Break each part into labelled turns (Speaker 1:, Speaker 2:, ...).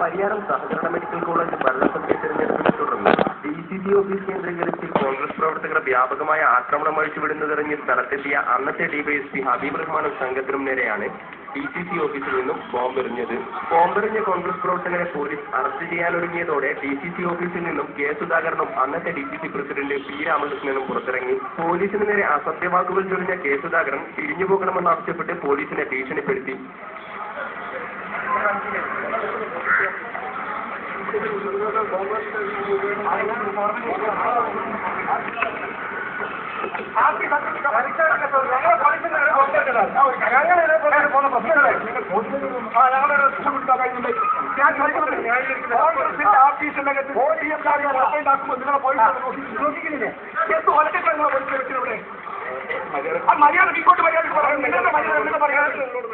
Speaker 1: പരിയാരം സഹകരണ medical college ഭരണസമിതി തെരഞ്ഞെടുപ്പിനെ തുടർന്ന് DCC ഓഫീസ് കേന്ദ്രീകരിച്ച് കോൺഗ്രസ് പ്രവർത്തകർ വ്യാപകമായ ആക്രമണം അഴിച്ചുവിടുന്നതെറിഞ്ഞ് സ്ഥലത്തെത്തിയ അന്നത്തെ ഡിവൈഎസ്പി ഹബീബ് റഹ്മാനും സംഘത്തിനും നേരെയാണ് DCC ഓഫീസിൽ നിന്നും ബോംബെറിഞ്ഞത്. ബോംബെറിഞ്ഞ കോൺഗ്രസ് പ്രവർത്തകരെ പോലീസ് അറസ്റ്റ് ചെയ്യാനൊരുങ്ങിയതോടെ DCC ഓഫീസിൽ നിന്നും കെ സുധാകരനും അന്നത്തെ DCC പ്രസിഡന്റ് പി രാമകൃഷ്ണനും പുറത്തിറങ്ങി. പോലീസിന് നേരെ അസത്യവാക്കുകൾ ചൊരിഞ്ഞ കെ സുധാകരൻ പിരിഞ്ഞുപോകണമെന്നാവശ്യപ്പെട്ട് പോലീസിനെ ഭീഷണിപ്പെടുത്തി.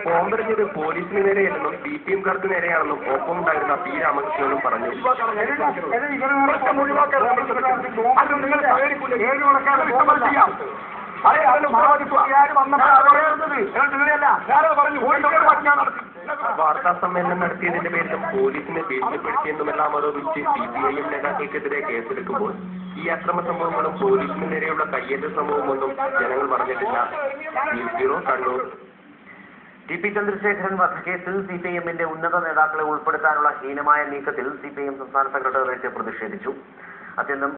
Speaker 1: ബോംബെറിഞ്ഞത് പോലീസിന് നേരെയല്ലെന്നും CPMകാർക്ക് നേരെയാണെന്നും ഒപ്പമുണ്ടായിരുന്ന പി രാമകൃഷ്ണനും പറഞ്ഞു. വാർത്താ സമ്മേളനം നടത്തിയതിന്റെ പേരിലും പോലീസിനെ ഭീഷണിപ്പെടുത്തിയെന്നുമെല്ലാം ആരോപിച്ച് CPIM നേതാക്കൾക്കെതിരെ കേസെടുക്കുമ്പോൾ ഈ അക്രമ സംഭവങ്ങളും പോലീസിന് നേരെയുള്ള കയ്യേറ്റ സംഭവമൊന്നും ജനങ്ങൾ പറഞ്ഞിട്ടില്ല. News bureau, Kannur.
Speaker 2: TP Chandrasekharan വധക്കേസിൽ CPIMന്റെ ഉന്നത നേതാക്കളെ ഉൾപ്പെടുത്താനുള്ള ഹീനമായ നീക്കത്തിൽ CPIM സംസ്ഥാന സെക്രട്ടേറിയറ്റ് പ്രതിഷേധിച്ചു. അത്യന്തം